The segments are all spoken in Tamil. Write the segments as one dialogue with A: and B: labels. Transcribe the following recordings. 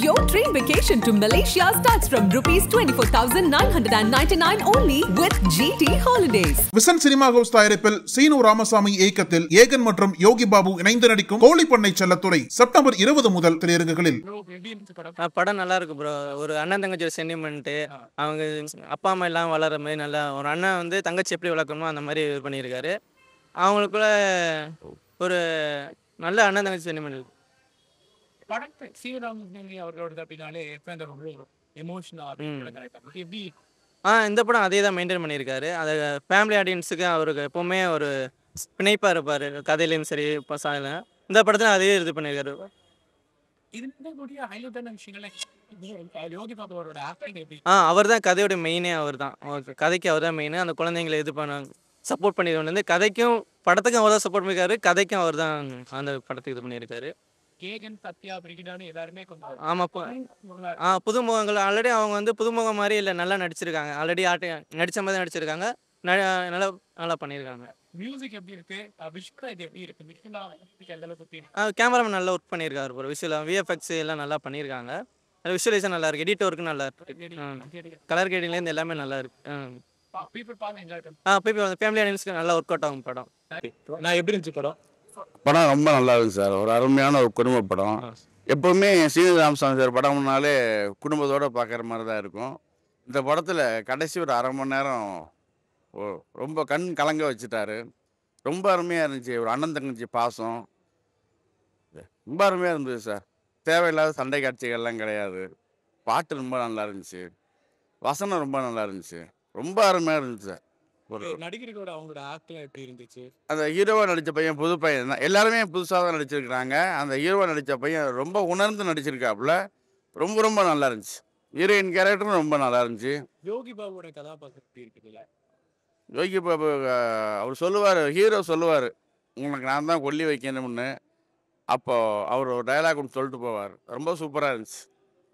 A: Your train vacation to Malaysia starts from rupees 24,999 only with GT Holidays.
B: Vision cinema house தயாரிப்பில் சீனு ராமசாமி இயக்கத்தில் ஏகன் மற்றும் யோகி பாபு இணைந்து நடிக்கும் கோழிப்பண்ணை செல்லத்துறை செப்டம்பர் 20 முதல் திரையரங்குகளில்.
C: படம் நல்லா இருக்கு ப்ரோ. ஒரு அண்ணன் தங்கச்சியோட சென்டிமெண்ட், அவங்க அப்பா அம்மா எல்லாம் வளர்ற மாதிரி நல்லா ஒரு அண்ணன் வந்து தங்கச்சி எப்படி வளர்க்கணுமோ அந்த மாதிரி இது பண்ணியிருக்காரு. அவங்களுக்குள்ள ஒரு நல்ல அண்ணன் தங்கச்சி சென்டிமெண்ட் இருக்கு.
D: படத்தை சீராமசாமி அவர்களோட அப்படின்னாலே எப்படி
C: இந்த படம் அதே தான் மெயின்டைன் பண்ணியிருக்காரு. அதை ஃபேமிலி ஆடியன்ஸுக்கு அவருக்கு எப்போவுமே ஒரு பிணைப்பாக இருப்பார், கதையிலையும் சரி பசால. இந்த படத்தில் அதே இது பண்ணியிருக்காரு. அவர் தான் கதையோட மெயினே. அவர் தான் கதைக்கு அவர் தான் மெயின். அந்த குழந்தைங்களை இது பண்ண சப்போர்ட் பண்ணி வந்து கதைக்கும் படத்துக்கும் அவர் தான் சப்போர்ட் பண்ணியிருக்காரு, கதைக்கும் அவர் தான் அந்த படத்துக்கு இது பண்ணியிருக்காரு. புதுமுகங்கள் ஆல்ரெடி அவங்க வந்து புதுமுகம் மாதிரி இல்லை, நல்லா நடிச்சிருக்காங்க. ஆல்ரெடி நடிச்ச மாதிரி நடிச்சிருக்காங்க, நல்லா நல்லா பண்ணியிருக்காங்க.
D: மியூசிக் எப்படி இருக்கு, எப்படி இருக்கு,
C: கேமராமேன் நல்லா ஒர்க் பண்ணியிருக்காரு. ஒரு விஷுவல் விஎஃப்எக்ஸ் எல்லாம் நல்லா பண்ணியிருக்காங்க. விஷுவலைசேஷன் நல்லா இருக்கு, எடிட் ஒர்க்கு நல்லா இருக்கு, கலர் கிரேடிங்லேருந்து எல்லாமே நல்லா இருக்கு. ஃபேமிலி ஆடியன்ஸ்க்கு நல்லா ஒர்க் அவுட் ஆகும் படம்.
D: நான் எப்படி இருந்துச்சு படம்?
E: படம் ரொம்ப நல்லா இருக்கு சார். ஒரு அருமையான ஒரு குடும்ப படம். எப்போவுமே சீனு ராமசாமி சார் படம்னாலே குடும்பத்தோடு பார்க்குற மாதிரி தான் இருக்கும். இந்த படத்தில் கடைசி ஒரு அரை மணி நேரம் ரொம்ப கண் கலங்க வச்சுட்டாரு. ரொம்ப அருமையாக இருந்துச்சு. ஒரு அண்ணன் தங்கச்சி பாசம் ரொம்ப அருமையாக இருந்தது சார். தேவையில்லாத சண்டை காட்சிகள்லாம் கிடையாது. பாட்டு ரொம்ப நல்லா இருந்துச்சு, வசனம் ரொம்ப நல்லா இருந்துச்சு, ரொம்ப அருமையாக இருந்துச்சு சார்.
D: நடிகர்களோட அவங்களோட ஆக்டிங் எப்படி இருந்துச்சு?
E: அந்த ஹீரோவாக நடித்த பையன் புது பையன் தான், எல்லாருமே புதுசாக தான் நடிச்சிருக்கிறாங்க. அந்த ஹீரோவாக நடித்த பையன் ரொம்ப உணர்ந்து நடிச்சிருக்காப்புல, ரொம்ப ரொம்ப நல்லா இருந்துச்சு. ஹீரோயின் கேரக்டரும் ரொம்ப நல்லா இருந்துச்சு.
D: யோகி பாபுவோட கதாபாத்திரம் எப்படி இருக்குதுல்ல?
E: யோகி பாபு அவர் சொல்லுவார், ஹீரோ சொல்லுவார், உங்களுக்கு நான் தான் கொல்லி வைக்கணும்னு. அப்போது அவர் ஒரு டைலாக் ஒன்று சொல்லிட்டு போவார். ரொம்ப சூப்பராக இருந்துச்சு,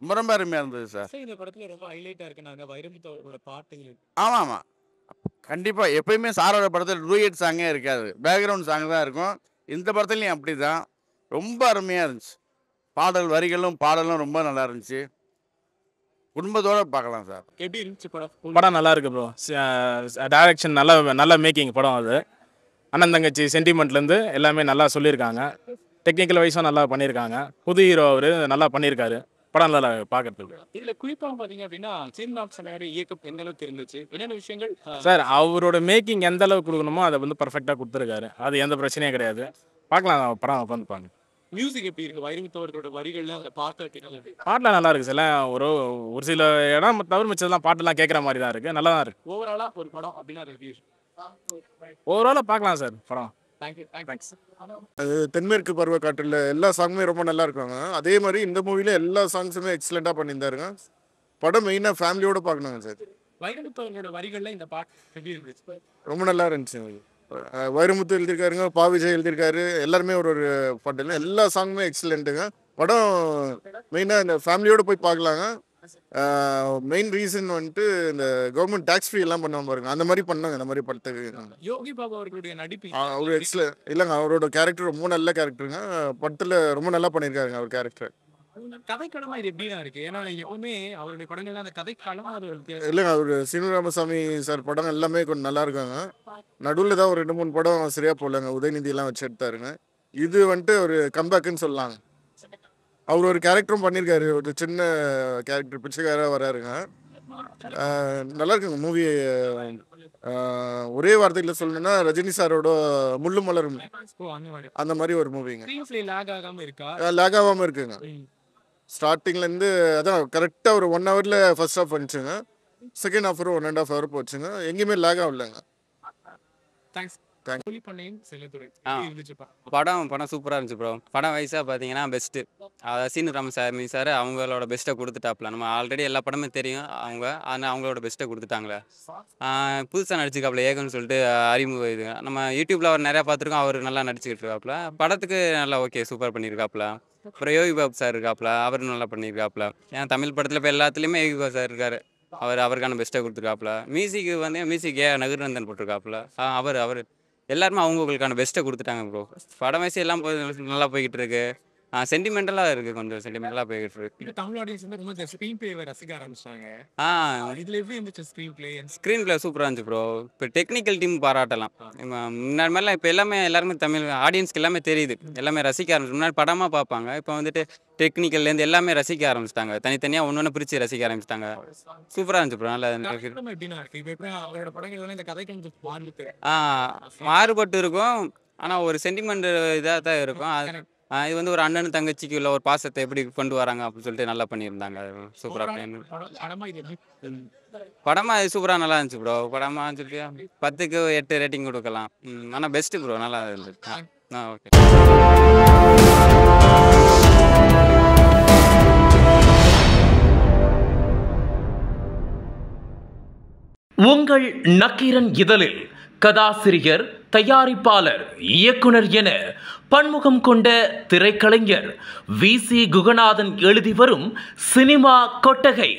E: ரொம்ப ரொம்ப அருமையாக இருந்தது சார்.
D: இந்த படத்தில் ரொம்ப ஹைலைட்டாக இருக்குனாங்க வைரமுத்தோட பாட்டுகள்.
E: ஆமாம் ஆமாம், கண்டிப்பாக. எப்பயுமே சாரோட படத்தில் டூயட் சாங்கே இருக்காது, பேக்ரவுண்ட் சாங் தான் இருக்கும். இந்த படத்துலையும் அப்படி தான். ரொம்ப அருமையாக இருந்துச்சு. பாடலும் ரொம்ப நல்லா இருந்துச்சு. குடும்பத்தோடு பார்க்கலாம் சார்.
D: எப்படி இருந்துச்சு படம்?
F: படம் நல்லா இருக்கு ப்ரோ. டைரக்ஷன் நல்ல மேக்கிங் படம். அது அண்ணன் தங்கச்சி சென்டிமெண்ட்லேருந்து எல்லாமே நல்லா சொல்லியிருக்காங்க. டெக்னிக்கல் வைஸும் நல்லா பண்ணியிருக்காங்க. புது ஹீரோ அவர் நல்லா பண்ணியிருக்காரு. படம் நல்லா பார்க்கறதுக்கு.
D: இதில் குறிப்பாக பார்த்தீங்க அப்படின்னா சீனராமசாமி இயக்கம் எந்த அளவுக்கு இருந்துச்சு, என்னென்ன விஷயங்கள்
F: சார் அவரோட மேக்கிங் எந்த அளவுக்கு கொடுக்கணுமோ அதை வந்து பர்ஃபெக்டாக கொடுத்துருக்காரு. அது எந்த பிரச்சனையும் கிடையாது. பார்க்கலாம், படம் உட்காந்துப்பாங்க.
D: மியூசிக் எப்படி இருக்கு? வைரமுத்தோட வரிகள்ல அந்த
F: பாட்டெலாம் நல்லா இருக்கு சார். ஒரு சில இடம் தவிர மிச்சதெல்லாம் பாட்டெல்லாம் கேட்குற மாதிரி தான் இருக்குது. நல்லா தான் இருக்குது.
D: ஓவராலாக ஒரு படம் அப்படின்னா ரிவ்யூ
F: ஓவராலாக பார்க்கலாம் சார் படம்.
D: தேங்க்ஸ்.
G: அது தென்மேற்கு பருவ காற்றில் எல்லா சாங்குமே ரொம்ப நல்லா இருக்காங்க. அதே மாதிரி இந்த மூவில எல்லா சாங்ஸுமே எக்ஸலண்ட்டாக பண்ணியிருந்தாருங்க. படம் மெயினாக ஃபேமிலியோடு பார்க்கணுங்க சார்.
D: வைரமுத்தோட வரிகள்ல இந்த பாட்டு ரிவ்யூ இருந்துச்சு,
G: ரொம்ப நல்லா இருந்துச்சு. வைரமுத்து எழுதியிருக்காருங்க, பாவிஜய் எழுதியிருக்காரு. எல்லாருமே ஒரு பாட்டு, எல்லா சாங்குமே எக்ஸலண்ட்டுங்க. படம் மெயினாக இந்த ஃபேமிலியோடு போய் பார்க்கலாங்க. மெயின் ரீசன் வந்துட்டு இந்த கவர்மெண்ட் டேக்ஸ் ஃப்ரீ எல்லாம் பண்ணுவாங்க பாருங்க, அந்த மாதிரி பண்ணாங்க. அந்த மாதிரி படத்துக்கு
D: யோகி பாபு அவர்களுடைய நடிப்பு
G: அவர் இல்லைங்க, அவரோட கேரக்டர் ரொம்ப நல்ல கேரக்டருங்க. படத்தில் ரொம்ப நல்லா பண்ணியிருக்காருங்க அவர் கேரக்டர்.
D: கதைக்களமா இது எப்படிதான் இருக்கு? ஏன்னா எப்பவுமே அவருடைய படங்கள்லாம் அந்த கதைக்களமா
G: இல்லைங்க, அவர் சீனு ராமசாமி சார் படம் எல்லாமே கொஞ்சம் நல்லா இருக்காங்க. நடுவில் தான் ஒரு 2-3 படம் சரியா போடலங்க, உதயநிதி எல்லாம் வச்சு எடுத்தாருங்க. இது வந்துட்டு ஒரு கம்பேக்குன்னு சொல்லலாங்க. அவர் ஒரு கேரக்டரும் பண்ணியிருக்காரு, ஒரு சின்ன கேரக்டர் பிச்சைக்காராக வராருங்க. நல்லா இருக்குங்க மூவி. ஒரே வார்த்தையில் சொல்லணும்னா ரஜினி சாரோட முள்ளு மலரும் அந்த மாதிரி ஒரு மூவிங்க. லேக் ஆகாமல் இருக்குங்க. ஸ்டார்டிங்லேருந்து அதான் கரெக்டாக ஒரு 1 ஹவரில் ஃபர்ஸ்ட் ஹாஃப் வந்துச்சுங்க. செகண்ட் ஹாஃப் ஒரு 1.5 ஹவர் போச்சுங்க. எங்கேயுமே லேக் ஆகலைங்க.
H: படம் சூப்பராக இருந்துச்சு ப்ரோ. படம் வைஸாக பார்த்தீங்கன்னா பெஸ்ட்டு. சீனு ராமசாமி சார் அவங்களோட பெஸ்ட்டை கொடுத்துட்டாப்புல. நம்ம ஆல்ரெடி எல்லா படமும் தெரியும் ஆனால் அவங்களோட பெஸ்ட்டை கொடுத்துட்டாங்களே. புதுசாக நடிச்சிருக்காப்புல ஏகன்னு சொல்லிட்டு அறிமுக இது நம்ம யூடியூப்பில் அவர் நிறையா பார்த்துருக்கோம். அவர் நல்லா நடிச்சுக்கிட்டு இருக்காப்புல. படத்துக்கு நல்லா ஓகே சூப்பர் பண்ணியிருக்காப்புல. அப்புறம் யோகி பாபு சார் இருக்காப்புல, அவரும் நல்லா பண்ணியிருக்காப்புல. ஏன்னா தமிழ் படத்தில் இப்போ எல்லாத்துலேயுமே யோகி பாபு சார் இருக்கார். அவருக்கான பெஸ்ட்டை கொடுத்துருக்காப்புல. மியூசிக்கு வந்து மியூசிக் நகர்நந்தன் போட்டிருக்காப்புல. அவர் எல்லாருமே அவங்களுக்கான பெஸ்ட்டை கொடுத்துட்டாங்க ப்ரோ. படம் வயசு எல்லாம் நல்லா போய்கிட்டு இருக்கு. சென்டிமெண்டலாக இருக்குது, கொஞ்சம் சென்டிமெண்டலாக போயிட்டு இருக்கு.
D: இப்போ தமிழ் ஆடியன்ஸ் வந்து ரொம்ப ஸ்க்ரீன் பிளேவை ரசிக்க ஆரம்பிச்சிட்டாங்க. இதில் எப்படி இருந்துச்சு ஸ்க்ரீன் பிளே?
H: ஸ்க்ரீன் பிளே சூப்பராக இருந்துச்சு ப்ரோ. இப்போ டெக்னிக்கல் டீம் பாராட்டலாம். முன்னாடி மாதிரிலாம் இப்போ எல்லாருமே தமிழ் ஆடியன்ஸ்க்கு எல்லாமே தெரியுது, எல்லாமே ரசிக்க ஆரம்பிச்சு. முன்னாடி படமாக பார்ப்பாங்க, இப்போ வந்துட்டு டெக்னிக்கல்லேருந்து எல்லாமே ரசிக்க ஆரம்பிச்சிட்டாங்க. தனித்தனியாக ஒன்று பிரித்து ரசிக்க ஆரம்பிச்சிட்டாங்க. சூப்பராக இருந்துச்சு ப்ரோ. நல்லா
D: எப்படின்னா இருக்கு இப்போ எப்படி அவரோட படங்கள் இந்த கதை கொஞ்சம்
H: மாறுபட்டு இருக்கும், ஆனால் ஒரு சென்டிமெண்ட் இதாக தான் இருக்கும். இது வந்து ஒரு அண்ணன் தங்கச்சிக்கு உள்ள ஒரு பாசத்தை எப்படி கொண்டு வராங்க அப்படின்னு சொல்லிட்டு நல்லா பண்ணியிருந்தாங்க. சூப்பராக படமா இது சூப்பராக நல்லா இருந்துச்சு ப்ரோ. படமா சொல்லிட்டு 10க்கு 8 ரேட்டிங் கொடுக்கலாம். ஆனால் பெஸ்ட்டு ப்ரோ, நல்லா இருந்துச்சு. ஓகே.
I: உங்கள் நக்கீரன் இதழில் கதாசிரியர், தயாரிப்பாளர், இயக்குனர் என பன்முகம் கொண்ட திரைக்கலைஞர் VC குகநாதன் எழுதி வரும் சினிமா கொட்டகை.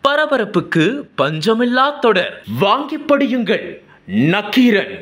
I: பரபரப்புக்கு பஞ்சமில்லா தொடர். வாங்கி படியுங்கள். நக்கீரன்.